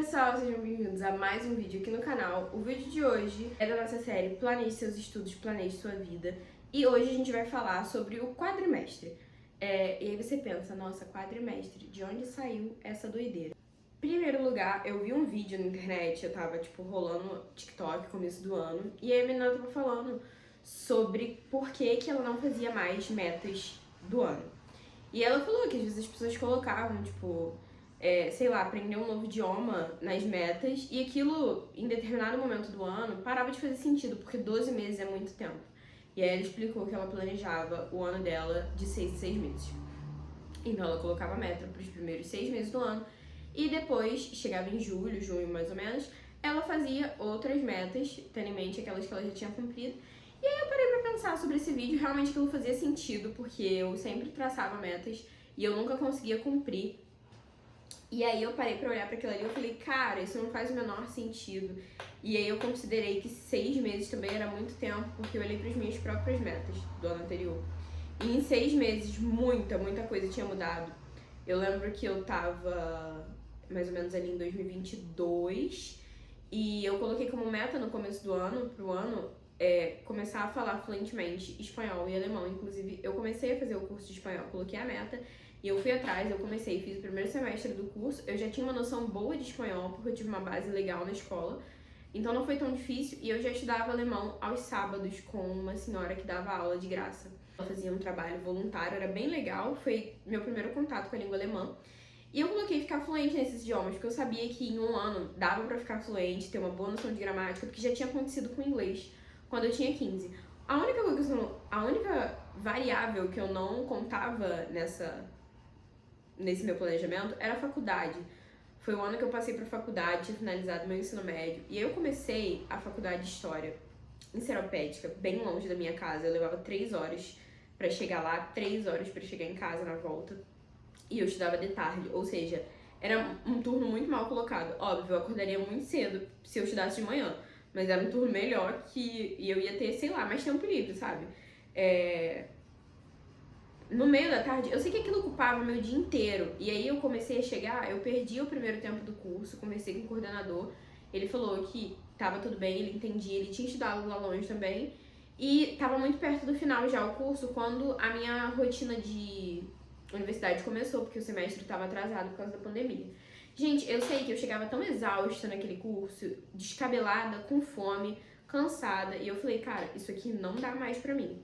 pessoal, sejam bem-vindos a mais um vídeo aqui no canal. O vídeo de hoje é da nossa série Planeje Seus Estudos, Planeje Sua Vida. E hoje a gente vai falar sobre o quadrimestre. E aí você pensa, nossa, quadrimestre, de onde saiu essa doideira? Em primeiro lugar, eu vi um vídeo na internet, eu tava rolando TikTok, começo do ano, e aí a menina tava falando sobre por que ela não fazia mais metas do ano. E ela falou que às vezes as pessoas colocavam, sei lá, aprender um novo idioma nas metas, e aquilo, em determinado momento do ano, parava de fazer sentido, porque 12 meses é muito tempo. E aí ela explicou que ela planejava o ano dela de 6 em 6 meses. Então ela colocava a meta para os primeiros 6 meses do ano, e depois, chegava em julho, junho mais ou menos, ela fazia outras metas, tendo em mente aquelas que ela já tinha cumprido. E aí eu parei pra pensar sobre esse vídeo, realmente aquilo fazia sentido, porque eu sempre traçava metas e eu nunca conseguia cumprir. E aí eu parei pra olhar pra aquilo ali e eu falei, cara, isso não faz o menor sentido. E aí eu considerei que 6 meses também era muito tempo, porque eu olhei pras minhas próprias metas do ano anterior. E em 6 meses, muita coisa tinha mudado. Eu lembro que eu tava mais ou menos ali em 2022, e eu coloquei como meta no começo do ano, pro ano, começar a falar fluentemente espanhol e alemão. Inclusive, eu comecei a fazer o curso de espanhol, coloquei a meta, e eu fui atrás, eu comecei, fiz o primeiro semestre do curso, eu já tinha uma noção boa de espanhol, porque eu tive uma base legal na escola, então não foi tão difícil, e eu já estudava alemão aos sábados com uma senhora que dava aula de graça. Ela fazia um trabalho voluntário, era bem legal, foi meu primeiro contato com a língua alemã. E eu coloquei ficar fluente nesses idiomas, porque eu sabia que em um ano dava pra ficar fluente, ter uma boa noção de gramática, porque já tinha acontecido com o inglês quando eu tinha 15. A única variável que eu não contava nesse meu planejamento era a faculdade. Foi o ano que eu passei pra faculdade, tinha finalizado meu ensino médio, e aí eu comecei a faculdade de História em Seropédica, bem longe da minha casa. Eu levava 3 horas pra chegar lá, 3 horas pra chegar em casa na volta. E eu estudava de tarde, ou seja, era um turno muito mal colocado. Óbvio, eu acordaria muito cedo se eu estudasse de manhã, mas era um turno melhor e eu ia ter, sei lá, mais tempo livre, sabe? No meio da tarde, eu sei que aquilo ocupava meu dia inteiro, e aí eu comecei a chegar, eu perdi o primeiro tempo do curso, conversei com o coordenador, ele falou que tava tudo bem, ele entendia, ele tinha estudado lá longe também, e tava muito perto do final já o curso, quando a minha rotina de universidade começou, porque o semestre estava atrasado por causa da pandemia. Gente, eu sei que eu chegava tão exausta naquele curso, descabelada, com fome, cansada, e eu falei, cara, isso aqui não dá mais pra mim.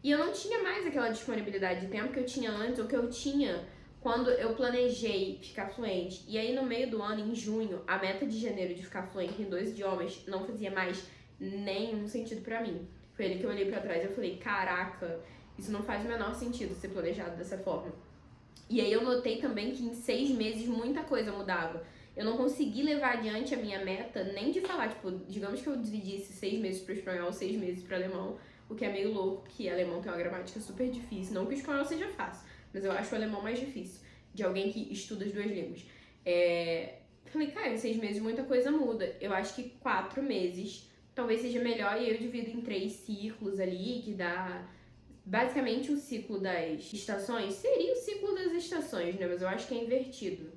E eu não tinha mais aquela disponibilidade de tempo que eu tinha antes, ou que eu tinha quando eu planejei ficar fluente. E aí no meio do ano, em junho, a meta de janeiro de ficar fluente em 2 idiomas não fazia mais nenhum sentido pra mim. Foi ali que eu olhei pra trás e eu falei, caraca, isso não faz o menor sentido ser planejado dessa forma. E aí eu notei também que em 6 meses muita coisa mudava. Eu não consegui levar adiante a minha meta nem de falar, digamos que eu dividisse 6 meses para espanhol, 6 meses para alemão, o que é meio louco, porque alemão tem uma gramática super difícil. Não que o espanhol seja fácil, mas eu acho o alemão mais difícil, de alguém que estuda as 2 línguas. Falei, cara, em 6 meses muita coisa muda. Eu acho que 4 meses talvez seja melhor, e eu divido em 3 ciclos ali, que dá... Basicamente, o ciclo das estações seria o ciclo das estações, né? Mas eu acho que é invertido.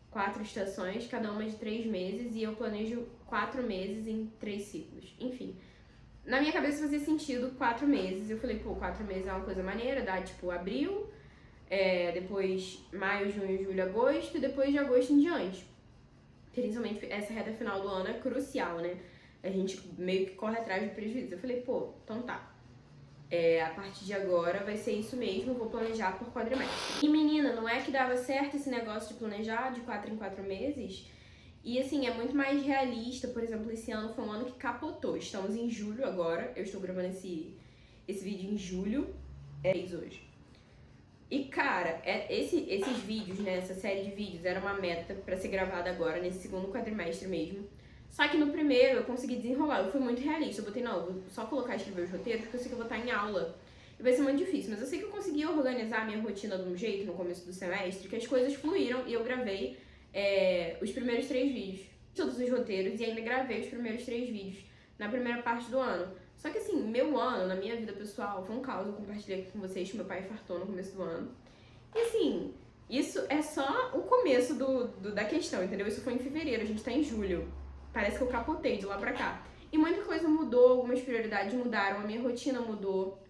4 estações, cada uma de 3 meses, e eu planejo 4 meses em 3 ciclos. Enfim, na minha cabeça fazia sentido 4 meses. Eu falei, 4 meses é uma coisa maneira, dá abril, depois maio, junho, julho, agosto, e depois de agosto em diante. Principalmente essa reta final do ano é crucial, né? A gente meio que corre atrás do prejuízo. Eu falei, então tá. A partir de agora vai ser isso mesmo, eu vou planejar por quadrimestre. E menina, não é que dava certo esse negócio de planejar de 4 em 4 meses? E assim, é muito mais realista. Por exemplo, esse ano foi um ano que capotou. Estamos em julho agora, eu estou gravando esse vídeo em julho, hoje. E cara, esses vídeos, né, essa série de vídeos era uma meta pra ser gravada agora, nesse segundo quadrimestre mesmo. Só que no primeiro eu consegui desenrolar, eu fui muito realista. Eu botei, não, vou só colocar e escrever os roteiros, porque eu sei que eu vou estar em aula e vai ser muito difícil. Mas eu sei que eu consegui organizar a minha rotina de um jeito no começo do semestre, que as coisas fluíram, e eu gravei os primeiros 3 vídeos, todos os roteiros, e ainda gravei os primeiros 3 vídeos na primeira parte do ano. Só que assim, meu ano, na minha vida pessoal, foi um caos. Eu compartilhei aqui com vocês que meu pai infartou no começo do ano. E assim, isso é só o começo começo da questão, entendeu? Isso foi em fevereiro, a gente tá em julho. Parece que eu capotei de lá pra cá. E muita coisa mudou, algumas prioridades mudaram, a minha rotina mudou.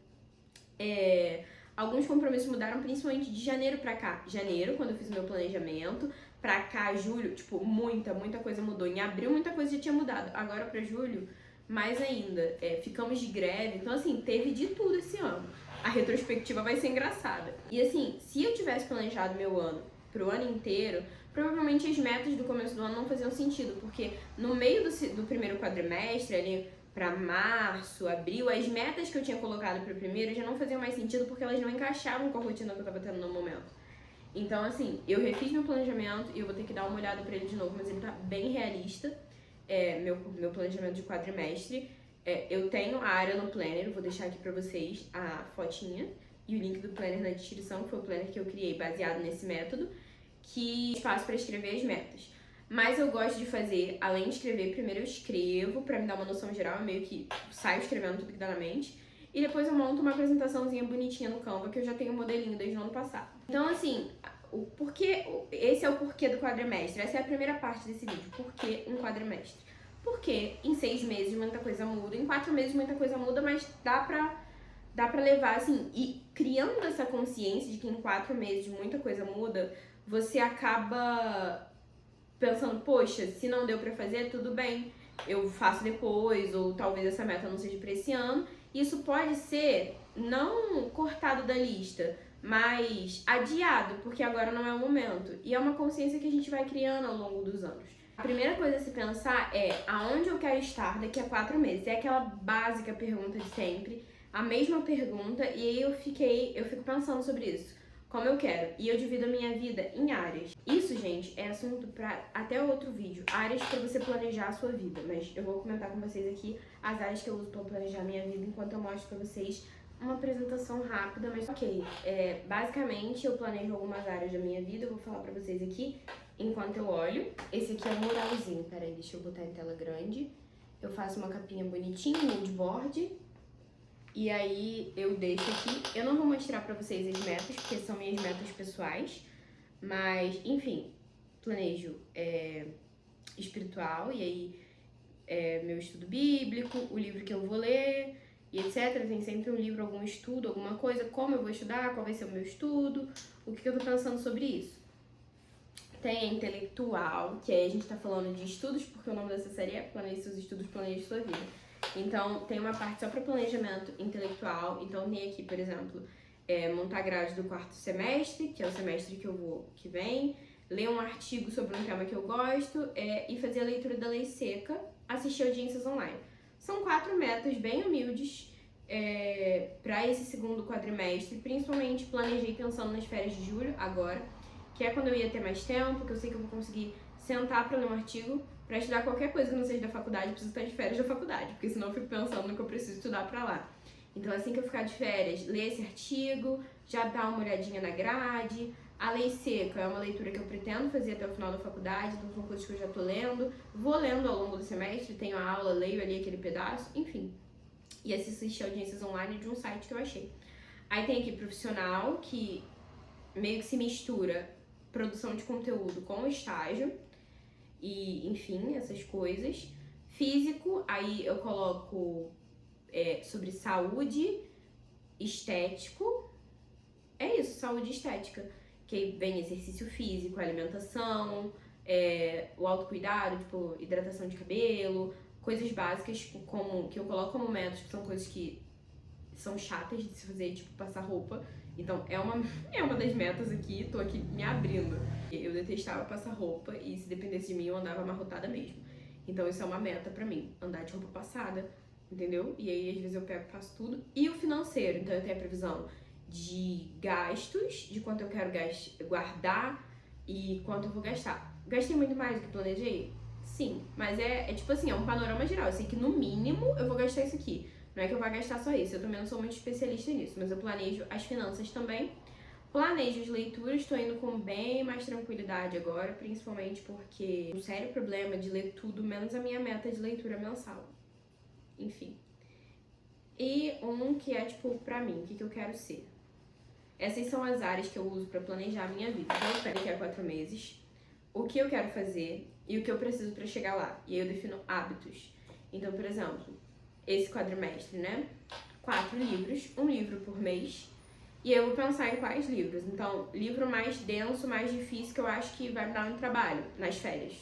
Alguns compromissos mudaram, principalmente de janeiro pra cá. Janeiro, quando eu fiz o meu planejamento, pra cá, julho, tipo, muita coisa mudou. Em abril, muita coisa já tinha mudado. Agora pra julho, mais ainda. Ficamos de greve, então assim, teve de tudo esse ano. A retrospectiva vai ser engraçada. E assim, se eu tivesse planejado meu ano pro ano inteiro, provavelmente as metas do começo do ano não faziam sentido, porque no meio do primeiro quadrimestre, ali pra março, abril, as metas que eu tinha colocado pro primeiro já não faziam mais sentido porque elas não encaixavam com a rotina que eu tava tendo no momento. Então, assim, eu refiz meu planejamento e eu vou ter que dar uma olhada pra ele de novo, mas ele tá bem realista, meu planejamento de quadrimestre. Eu tenho a área no Planner, vou deixar aqui pra vocês a fotinha e o link do Planner na descrição, que foi o Planner que eu criei baseado nesse método, que espaço pra escrever as metas. Mas eu gosto de fazer, além de escrever, primeiro eu escrevo pra me dar uma noção geral, eu meio que saio escrevendo tudo que dá na mente. E depois eu monto uma apresentaçãozinha bonitinha no Canva, que eu já tenho um modelinho desde o ano passado. Então, assim, esse é o porquê do quadrimestre. Essa é a primeira parte desse vídeo. Por que um quadrimestre? Porque em 6 meses muita coisa muda, em 4 meses muita coisa muda, mas dá pra levar, assim, e criando essa consciência de que em 4 meses muita coisa muda, você acaba pensando, poxa, se não deu pra fazer, tudo bem, eu faço depois, ou talvez essa meta não seja pra esse ano. Isso pode ser não cortado da lista, mas adiado, porque agora não é o momento. E é uma consciência que a gente vai criando ao longo dos anos. A primeira coisa a se pensar é aonde eu quero estar daqui a 4 meses. É aquela básica pergunta de sempre, a mesma pergunta, e aí eu fico pensando sobre isso. Como eu quero. E eu divido a minha vida em áreas. Isso, gente, é assunto pra até outro vídeo. Áreas pra você planejar a sua vida. Mas eu vou comentar com vocês aqui as áreas que eu uso pra planejar a minha vida, enquanto eu mostro pra vocês uma apresentação rápida, mas ok. Basicamente, eu planejo algumas áreas da minha vida. Eu vou falar pra vocês aqui enquanto eu olho. Esse aqui é um muralzinho. Peraí, deixa eu botar em tela grande. Eu faço uma capinha bonitinha, moodboard. E aí eu deixo aqui, eu não vou mostrar pra vocês as metas, porque são minhas metas pessoais, mas, enfim, planejo espiritual, e aí meu estudo bíblico, o livro que eu vou ler, e etc. Tem sempre um livro, algum estudo, alguma coisa, como eu vou estudar, qual vai ser o meu estudo, o que eu tô pensando sobre isso. Tem a intelectual, que aí a gente tá falando de estudos, porque o nome dessa série é Planeje Seus Estudos, Planeje Sua Vida. Então, tem uma parte só para planejamento intelectual. Então, tem aqui, por exemplo, montar grade do 4º semestre, que é o semestre que vem, ler um artigo sobre um tema que eu gosto, e fazer a leitura da lei seca, assistir audiências online. São 4 metas bem humildes para esse segundo quadrimestre. Principalmente planejei pensando nas férias de julho, agora, que é quando eu ia ter mais tempo, que eu sei que eu vou conseguir sentar para ler um artigo. Pra estudar qualquer coisa que não seja da faculdade, eu preciso estar de férias da faculdade, porque senão eu fico pensando no que eu preciso estudar pra lá. Então, assim que eu ficar de férias, ler esse artigo, já dar uma olhadinha na grade. A lei seca é uma leitura que eu pretendo fazer até o final da faculdade, então são coisas que eu já tô lendo. Vou lendo ao longo do semestre, tenho a aula, leio ali aquele pedaço, enfim. E assistir audiências online de um site que eu achei. Aí tem aqui profissional, que meio que se mistura produção de conteúdo com estágio. E, enfim, essas coisas. Físico, aí eu coloco sobre saúde, estético. É isso, saúde e estética. Que aí vem exercício físico, alimentação, o autocuidado, tipo, hidratação de cabelo, coisas básicas como que eu coloco como métodos, que são coisas que são chatas de se fazer, tipo, passar roupa. Então, é uma das metas aqui, tô aqui me abrindo. Eu detestava passar roupa e se dependesse de mim eu andava amarrotada mesmo. Então, isso é uma meta pra mim, andar de roupa passada, entendeu? E aí, às vezes eu pego e faço tudo. E o financeiro, então eu tenho a previsão de gastos, de quanto eu quero guardar e quanto eu vou gastar. Gastei muito mais do que planejei? Sim, mas é tipo assim, é um panorama geral. Eu sei que no mínimo eu vou gastar isso aqui. Não é que eu vou gastar só isso, eu também não sou muito especialista nisso, mas eu planejo as finanças também. Planejo as leituras, tô indo com bem mais tranquilidade agora, principalmente porque um sério problema de ler tudo, menos a minha meta de leitura mensal. Enfim. E um que é, tipo, pra mim, o que eu quero ser. Essas são as áreas que eu uso pra planejar a minha vida. Então, eu espero daqui a 4 meses. o que eu quero fazer e o que eu preciso para chegar lá. E aí eu defino hábitos. Então, por exemplo, esse quadrimestre, né? 4 livros, um livro por mês. E eu vou pensar em quais livros. Então, livro mais denso, mais difícil, que eu acho que vai me dar um trabalho nas férias.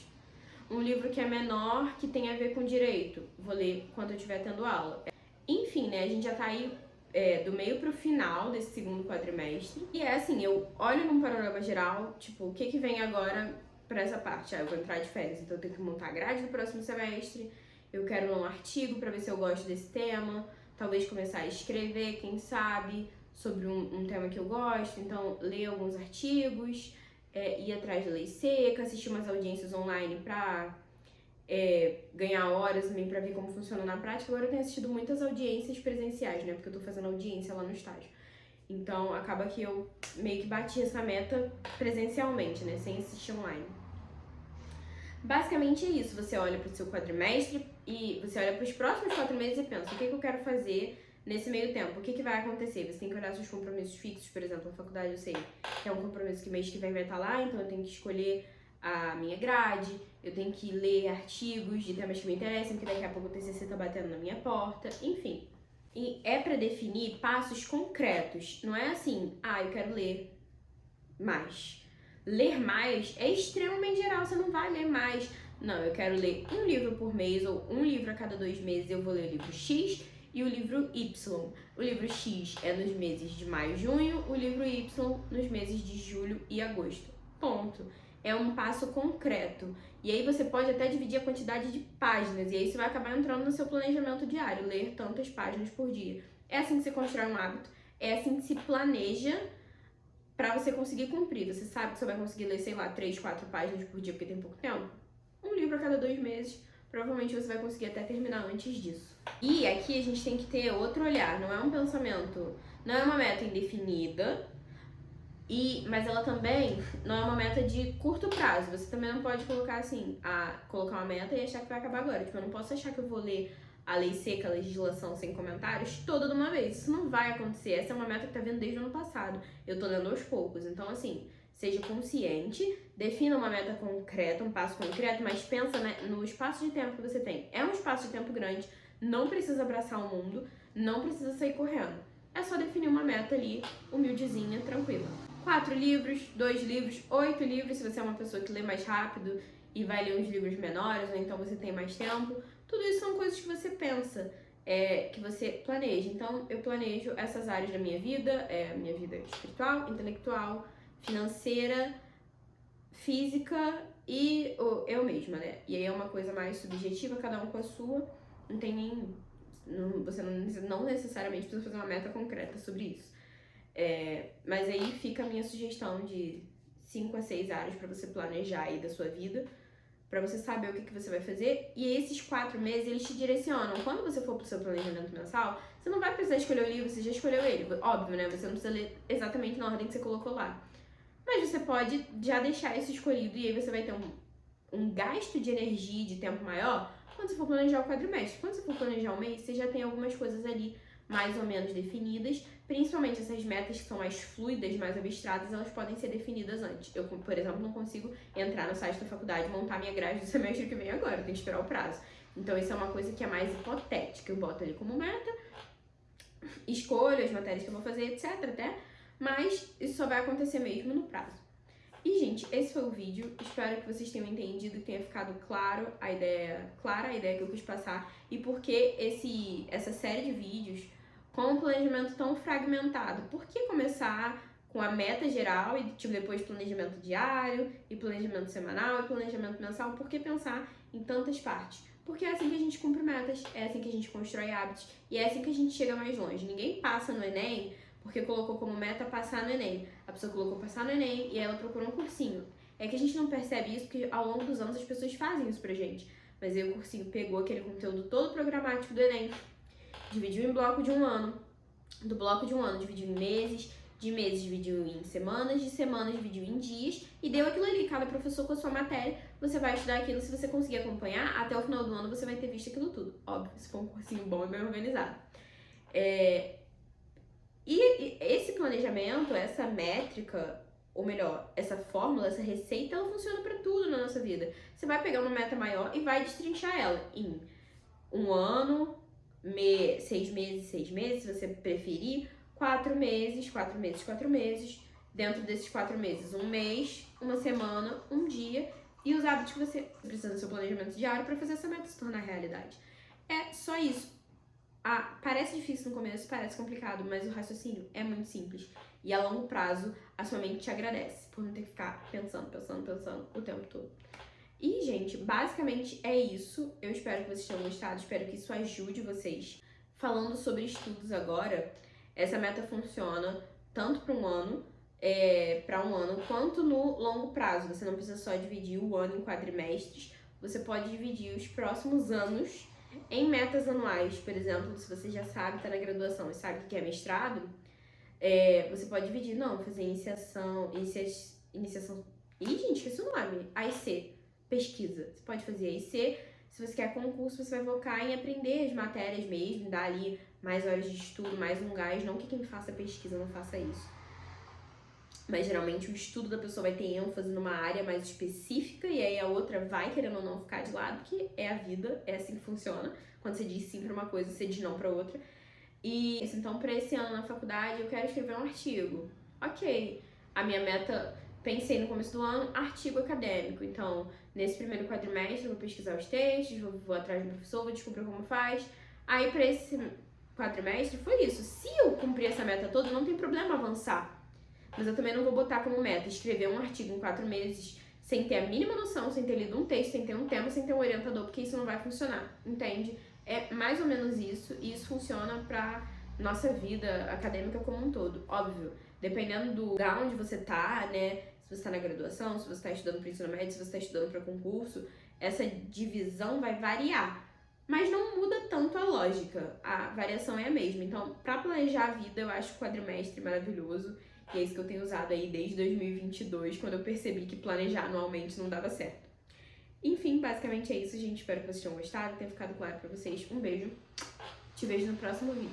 Um livro que é menor, que tem a ver com direito. Vou ler quando eu estiver tendo aula. Enfim, né? A gente já tá aí do meio pro final desse segundo quadrimestre. E é assim, eu olho num panorama geral, tipo, o que vem agora pra essa parte? Eu vou entrar de férias, então eu tenho que montar a grade do próximo semestre. Eu quero ler um artigo pra ver se eu gosto desse tema. Talvez começar a escrever, quem sabe, sobre um tema que eu gosto. Então, ler alguns artigos, ir atrás da lei seca, assistir umas audiências online pra ganhar horas também pra ver como funciona na prática. Agora eu tenho assistido muitas audiências presenciais, né? Porque eu tô fazendo audiência lá no estágio. Então, acaba que eu meio que bati essa meta presencialmente, né? Sem assistir online. Basicamente é isso. Você olha pro seu quadrimestre e você olha pros próximos 4 meses e pensa, o que eu quero fazer nesse meio tempo? O que vai acontecer? Você tem que olhar seus compromissos fixos, por exemplo, na faculdade eu sei que é um compromisso que mês que vem vai estar lá, então eu tenho que escolher a minha grade, eu tenho que ler artigos de temas que me interessam, porque daqui a pouco o TCC tá batendo na minha porta, enfim. E é pra definir passos concretos, não é assim, eu quero ler mais. Ler mais é extremamente geral, você não vai ler mais. Não, eu quero ler um livro por mês ou um livro a cada 2 meses, eu vou ler o livro X e o livro Y. O livro X é nos meses de maio e junho, o livro Y nos meses de julho e agosto. Ponto. É um passo concreto. E aí você pode até dividir a quantidade de páginas, e aí você vai acabar entrando no seu planejamento diário, ler tantas páginas por dia. É assim que você constrói um hábito, é assim que se planeja pra você conseguir cumprir. Você sabe que você vai conseguir ler, sei lá, 3, 4 páginas por dia porque tem pouco tempo? Um livro a cada 2 meses, provavelmente você vai conseguir até terminar antes disso. E aqui a gente tem que ter outro olhar, não é um pensamento, não é uma meta indefinida, mas ela também não é uma meta de curto prazo. Você também não pode colocar assim, colocar uma meta e achar que vai acabar agora. Tipo, eu não posso achar que eu vou ler a lei seca, a legislação sem comentários, toda de uma vez. Isso não vai acontecer. Essa é uma meta que tá vindo desde o ano passado. Eu tô lendo aos poucos. Então, assim, seja consciente, defina uma meta concreta, um passo concreto, mas pensa, né, no espaço de tempo que você tem. É um espaço de tempo grande, não precisa abraçar o mundo, não precisa sair correndo. É só definir uma meta ali, humildezinha, tranquila. 4 livros, 2 livros, 8 livros, se você é uma pessoa que lê mais rápido e vai ler uns livros menores, ou então você tem mais tempo. Tudo isso são coisas que você pensa, que você planeja. Então, eu planejo essas áreas da minha vida espiritual, intelectual, financeira, física e eu mesma, né? E aí é uma coisa mais subjetiva, cada um com a sua. Não tem nem... você não necessariamente precisa fazer uma meta concreta sobre isso. Mas aí fica a minha sugestão de 5 a 6 áreas para você planejar aí da sua vida, pra você saber o que você vai fazer. E esses 4 meses, eles te direcionam. Quando você for pro seu planejamento mensal, você não vai precisar escolher o livro, você já escolheu ele. Óbvio, né? Você não precisa ler exatamente na ordem que você colocou lá. Mas você pode já deixar isso escolhido e aí você vai ter um gasto de energia e de tempo maior quando você for planejar o quadrimestre. Quando você for planejar o mês, você já tem algumas coisas ali mais ou menos definidas, principalmente essas metas que são mais fluidas, mais abstratas, elas podem ser definidas antes. Eu, por exemplo, não consigo entrar no site da faculdade e montar minha grade do semestre que vem agora, eu tenho que esperar o prazo. Então isso é uma coisa que é mais hipotética, eu boto ali como meta, escolho as matérias que eu vou fazer, etc, até, mas isso só vai acontecer mesmo no prazo. E, gente, esse foi o vídeo. Espero que vocês tenham entendido, que tenha ficado clara a ideia que eu quis passar e por que essa série de vídeos com um planejamento tão fragmentado. Por que começar com a meta geral e depois planejamento diário, e planejamento semanal, e planejamento mensal? Por que pensar em tantas partes? Porque é assim que a gente cumpre metas, é assim que a gente constrói hábitos e é assim que a gente chega mais longe. Ninguém passa no Enem porque colocou como meta passar no Enem. A pessoa colocou passar no Enem e ela procurou um cursinho. É que a gente não percebe isso porque ao longo dos anos as pessoas fazem isso pra gente. Mas aí o cursinho pegou aquele conteúdo todo programático do Enem, dividiu em bloco de um ano, do bloco de um ano dividiu em meses, de meses dividiu em semanas, de semanas dividiu em dias e deu aquilo ali. Cada professor com a sua matéria, você vai estudar aquilo. Se você conseguir acompanhar, até o final do ano você vai ter visto aquilo tudo. Óbvio, se for um cursinho bom e bem organizado. E esse planejamento, essa métrica, ou melhor, essa fórmula, essa receita, ela funciona pra tudo na sua vida. Você vai pegar uma meta maior e vai destrinchar ela em um ano, 6 meses, 6 meses, se você preferir, 4 meses, 4 meses, 4 meses. Dentro desses 4 meses, um mês, uma semana, um dia e os hábitos que você precisa do seu planejamento diário para fazer essa meta se tornar realidade. É só isso. Parece difícil no começo, parece complicado, mas o raciocínio é muito simples. E a longo prazo, a sua mente te agradece por não ter que ficar pensando o tempo todo. E, gente, basicamente é isso. Eu espero que vocês tenham gostado, espero que isso ajude vocês. Falando sobre estudos agora, essa meta funciona tanto para um ano, quanto no longo prazo. Você não precisa só dividir o ano em quadrimestres, você pode dividir os próximos anos em metas anuais. Por exemplo, se você já sabe, está na graduação e sabe que é mestrado, você pode dividir, fazer iniciação. Ih, gente, esqueci o nome. AIC, pesquisa. Você pode fazer AIC. Se você quer concurso, você vai focar em aprender as matérias mesmo, dar ali mais horas de estudo, mais um gás. Não que quem faça pesquisa não faça isso. Mas geralmente o estudo da pessoa vai ter ênfase numa área mais específica e aí a outra vai, querendo ou não, ficar de lado, porque é a vida, é assim que funciona. Quando você diz sim pra uma coisa, você diz não pra outra. E então, pra esse ano na faculdade, eu quero escrever um artigo. Ok, a minha meta, pensei no começo do ano, artigo acadêmico. Então, nesse primeiro quadrimestre, eu vou pesquisar os textos, vou atrás do professor, vou descobrir como faz. Aí, pra esse quadrimestre, foi isso. Se eu cumprir essa meta toda, não tem problema avançar. Mas eu também não vou botar como meta escrever um artigo em 4 meses sem ter a mínima noção, sem ter lido um texto, sem ter um tema, sem ter um orientador, porque isso não vai funcionar, entende? É mais ou menos isso, e isso funciona pra nossa vida acadêmica como um todo. Óbvio, dependendo do lugar onde você tá, né? Se você tá na graduação, se você tá estudando pro ensino médio, se você tá estudando pra concurso, essa divisão vai variar. Mas não muda tanto a lógica, a variação é a mesma. Então, pra planejar a vida, eu acho o quadrimestre maravilhoso. E é isso que eu tenho usado aí desde 2022, quando eu percebi que planejar anualmente não dava certo. Enfim, basicamente é isso, gente. Espero que vocês tenham gostado, tenha ficado claro pra vocês. Um beijo. Te vejo no próximo vídeo.